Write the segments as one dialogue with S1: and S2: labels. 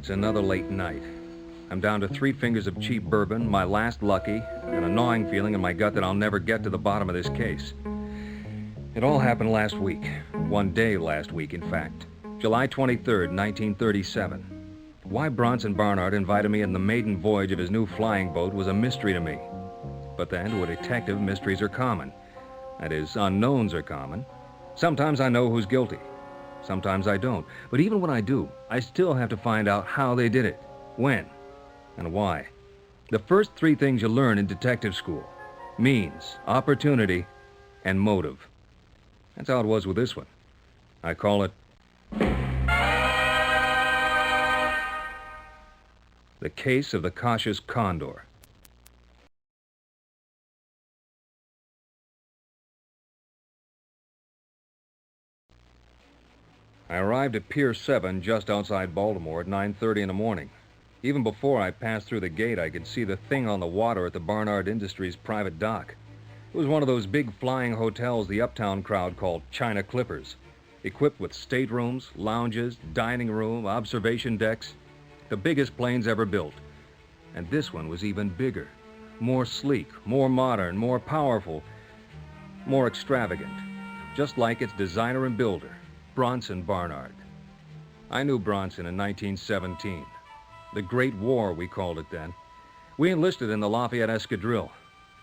S1: It's another late night. I'm down to 3 fingers of cheap bourbon, my last lucky, and a gnawing feeling in my gut that I'll never get to the bottom of this case. It all happened last week. One day last week, in fact. July 23rd, 1937. Why Bronson Barnard invited me in the maiden voyage of his new flying boat was a mystery to me. But then, to a detective, mysteries are common. That is, unknowns are common. Sometimes I know who's guilty. Sometimes I don't. But even when I do, I still have to find out how they did it, when, and why. The first 3 things you learn in detective school: means, opportunity, and motive. That's how it was with this one. I call it the case of the cautious Condor. I arrived at Pier 7 just outside Baltimore at 9:30 in the morning. Even before I passed through the gate, I could see the thing on the water at the Barnard Industries private dock. It was one of those big flying hotels the uptown crowd called China Clippers, equipped with staterooms, lounges, dining room, observation decks, the biggest planes ever built. And this one was even bigger, more sleek, more modern, more powerful, more extravagant, just like its designer and builder, Bronson Barnard. I knew Bronson in 1917. The Great War, we called it then. We enlisted in the Lafayette Escadrille,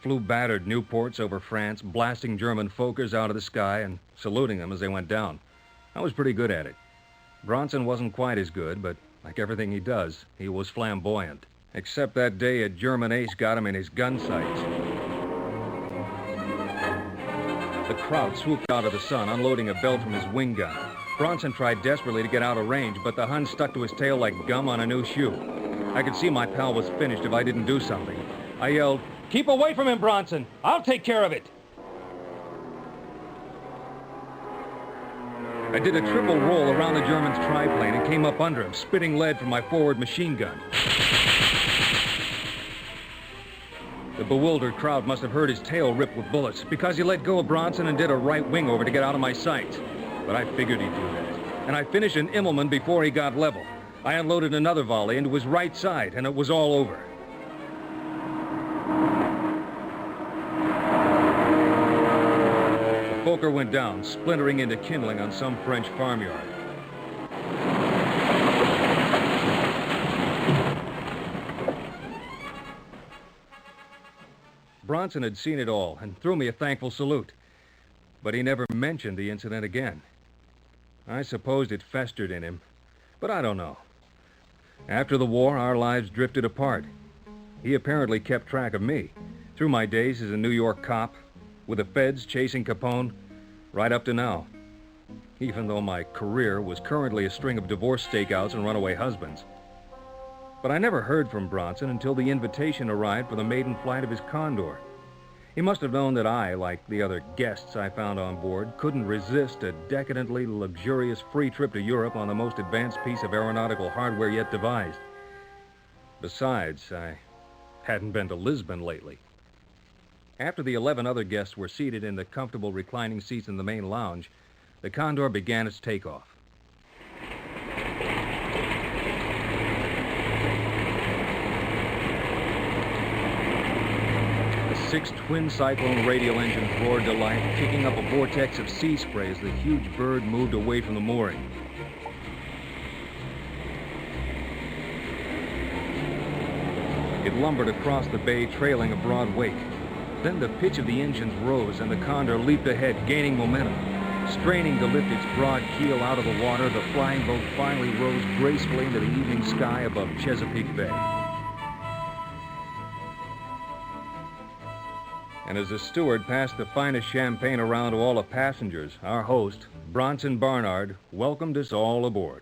S1: flew battered Nieuports over France, blasting German Fokkers out of the sky and saluting them as they went down. I was pretty good at it. Bronson wasn't quite as good, but like everything he does, he was flamboyant. Except that day a German ace got him in his gun sights. The crowd swooped out of the sun, unloading a belt from his wing gun. Bronson tried desperately to get out of range, but the Hun stuck to his tail like gum on a new shoe. I could see my pal was finished if I didn't do something. I yelled, "Keep away from him, Bronson! I'll take care of it!" I did a triple roll around the German's triplane and came up under him, spitting lead from my forward machine gun. The bewildered crowd must have heard his tail rip with bullets, because he let go of Bronson and did a right wing over to get out of my sights. But I figured he'd do that. And I finished an Immelman before he got level. I unloaded another volley into his right side, and it was all over. The Fokker went down, splintering into kindling on some French farmyard. Bronson had seen it all and threw me a thankful salute. But he never mentioned the incident again. I supposed it festered in him, but I don't know. After the war, our lives drifted apart. He apparently kept track of me, through my days as a New York cop, with the feds chasing Capone, right up to now. Even though my career was currently a string of divorce stakeouts and runaway husbands. But I never heard from Bronson until the invitation arrived for the maiden flight of his Condor. He must have known that I, like the other guests I found on board, couldn't resist a decadently luxurious free trip to Europe on the most advanced piece of aeronautical hardware yet devised. Besides, I hadn't been to Lisbon lately. After the 11 other guests were seated in the comfortable reclining seats in the main lounge, the Condor began its takeoff. The 6 twin-cyclone radial engines roared to life, kicking up a vortex of sea spray as the huge bird moved away from the mooring. It lumbered across the bay, trailing a broad wake. Then the pitch of the engines rose, and the Condor leaped ahead, gaining momentum. Straining to lift its broad keel out of the water, the flying boat finally rose gracefully into the evening sky above Chesapeake Bay. And as the steward passed the finest champagne around to all the passengers, our host, Bronson Barnard, welcomed us all aboard.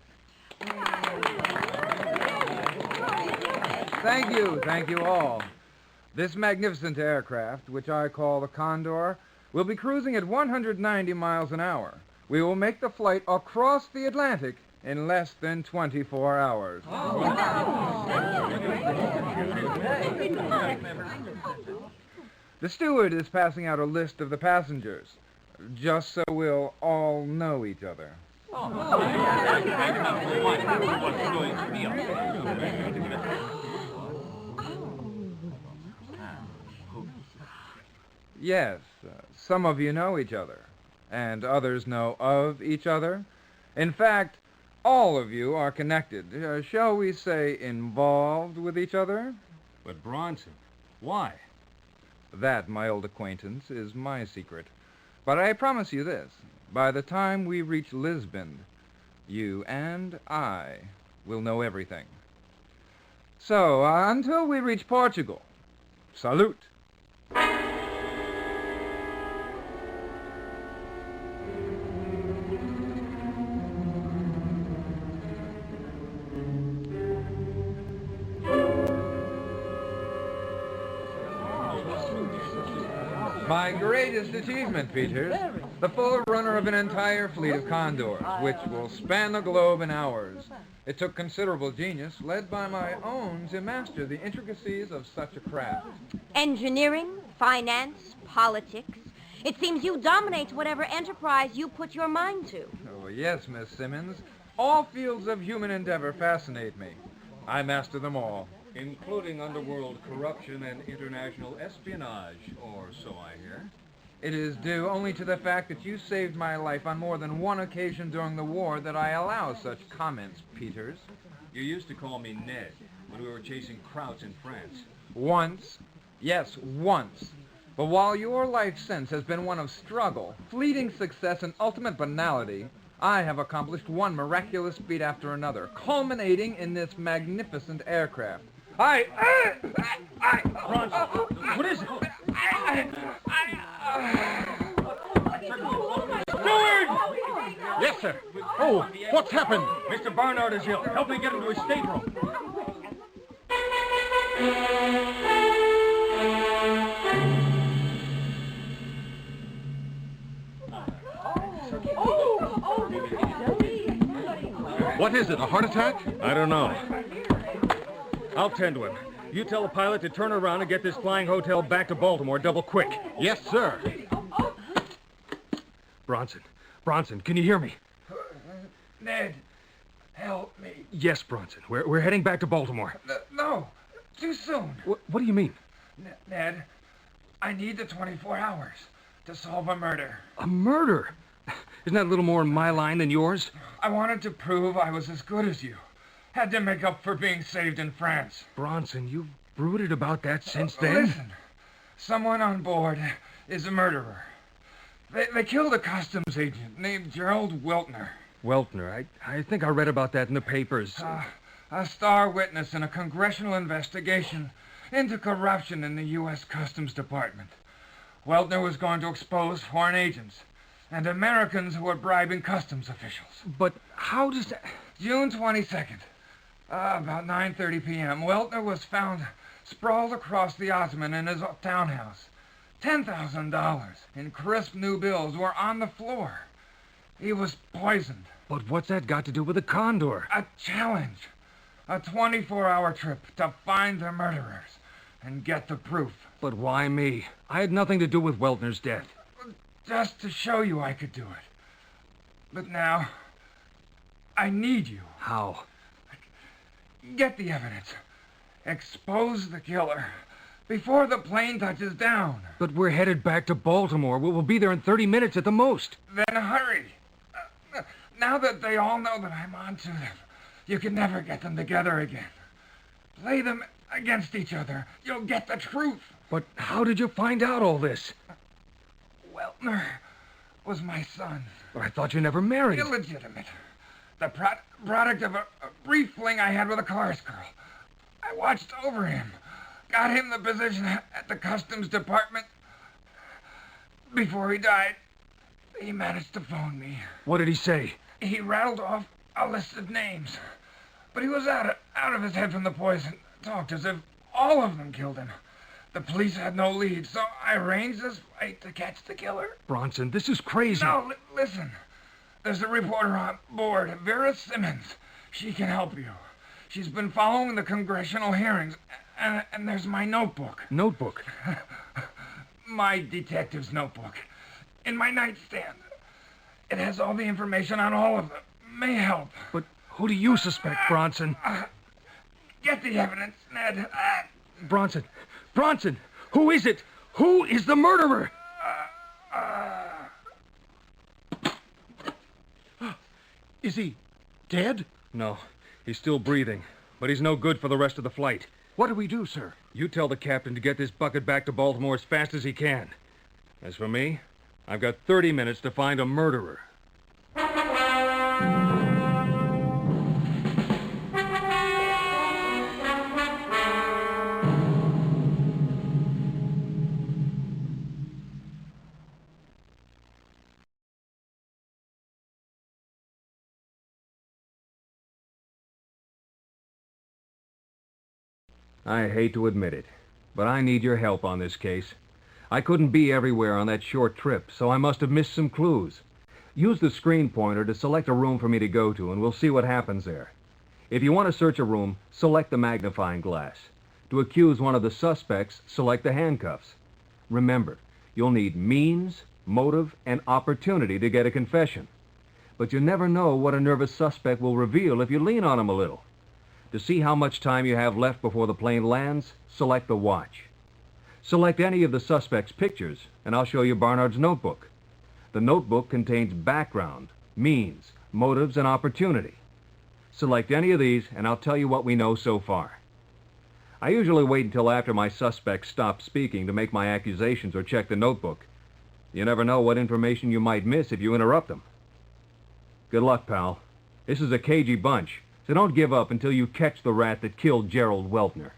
S2: Thank you all. This magnificent aircraft, which I call the Condor, will be cruising at 190 miles an hour. We will make the flight across the Atlantic in less than 24 hours. The steward is passing out a list of the passengers, just so we'll all know each other. Yes, some of you know each other, and others know of each other. In fact, all of you are connected, shall we say involved with each other?
S1: But Bronson, why?
S2: That, my old acquaintance, is my secret. But I promise you this. By the time we reach Lisbon, you and I will know everything. So, until we reach Portugal, salute. My greatest achievement, Peters. The forerunner of an entire fleet of Condors, which will span the globe in hours. It took considerable genius, led by my own, to master the intricacies of such a craft.
S3: Engineering, finance, politics. It seems you dominate whatever enterprise you put your mind to.
S2: Oh, yes, Miss Simmons. All fields of human endeavor fascinate me. I master them all.
S1: Including underworld corruption and international espionage, or so I hear.
S2: It is due only to the fact that you saved my life on more than one occasion during the war that I allow such comments, Peters.
S1: You used to call me Ned when we were chasing Krauts in France.
S2: Once. Yes, once. But while your life since has been one of struggle, fleeting success, and ultimate banality, I have accomplished one miraculous feat after another, culminating in this magnificent aircraft.
S1: Bronson, what is it?
S4: Steward! Yes, sir. Oh, what's happened?
S1: Mr. Barnard is ill. Help me get him to his stateroom.
S4: What is it, a heart attack?
S1: I don't know. I'll tend to him. You tell the pilot to turn around and get this flying hotel back to Baltimore double quick.
S4: Yes, sir.
S1: Bronson, can you hear me?
S2: Ned, help me.
S1: Yes, Bronson. We're heading back to Baltimore.
S2: No, too soon.
S1: What do you mean?
S2: Ned, I need the 24 hours to solve a murder.
S1: A murder? Isn't that a little more in my line than yours?
S2: I wanted to prove I was as good as you. Had to make up for being saved in France.
S1: Bronson, you've brooded about that since then?
S2: Listen, someone on board is a murderer. They killed a customs agent named Gerald Weltner.
S1: Weltner, I think I read about that in the papers.
S2: A star witness in a congressional investigation into corruption in the U.S. Customs Department. Weltner was going to expose foreign agents and Americans who were bribing customs officials.
S1: But how does that...
S2: June 22nd, about 9:30 p.m., Weltner was found sprawled across the ottoman in his townhouse. $10,000 in crisp new bills were on the floor. He was poisoned.
S1: But what's that got to do with the Condor?
S2: A challenge. A 24-hour trip to find the murderers and get the proof.
S1: But why me? I had nothing to do with Weltner's death.
S2: Just to show you I could do it. But now, I need you.
S1: How?
S2: Get the evidence. Expose the killer before the plane touches down.
S1: But we're headed back to Baltimore. We'll be there in 30 minutes at the most.
S2: Then hurry. Now that they all know that I'm on to them, you can never get them together again. Play them against each other. You'll get the truth.
S1: But how did you find out all this?
S2: Weltner was my son.
S1: But I thought you never married.
S2: Illegitimate. The product of a brief fling I had with a chorus girl. I watched over him. Got him the position at the Customs Department. Before he died, he managed to phone me.
S1: What did he say?
S2: He rattled off a list of names. But he was out of his head from the poison. Talked as if all of them killed him. The police had no lead, so I arranged this fight to catch the killer.
S1: Bronson, this is crazy.
S2: No, listen. There's a reporter on board, Vera Simmons. She can help you. She's been following the congressional hearings, and there's my notebook.
S1: Notebook?
S2: My detective's notebook. In my nightstand. It has all the information on all of them. may help.
S1: But who do you suspect, Bronson?
S2: Get the evidence, Ned.
S1: Bronson! Bronson! Who is it? Who is the murderer?
S5: Is he dead?
S1: No, he's still breathing, but he's no good for the rest of the flight.
S5: What do we do, sir?
S1: You tell the captain to get this bucket back to Baltimore as fast as he can. As for me, I've got 30 minutes to find a murderer. I hate to admit it, but I need your help on this case. I couldn't be everywhere on that short trip, so I must have missed some clues. Use the screen pointer to select a room for me to go to, and we'll see what happens there. If you want to search a room, select the magnifying glass. To accuse one of the suspects, select the handcuffs. Remember, you'll need means, motive, and opportunity to get a confession. But you never know what a nervous suspect will reveal if you lean on him a little. To see how much time you have left before the plane lands, select the watch. Select any of the suspect's pictures, and I'll show you Barnard's notebook. The notebook contains background, means, motives, and opportunity. Select any of these, and I'll tell you what we know so far. I usually wait until after my suspects stop speaking to make my accusations or check the notebook. You never know what information you might miss if you interrupt them. Good luck, pal. This is a cagey bunch. So don't give up until you catch the rat that killed Gerald Weltner.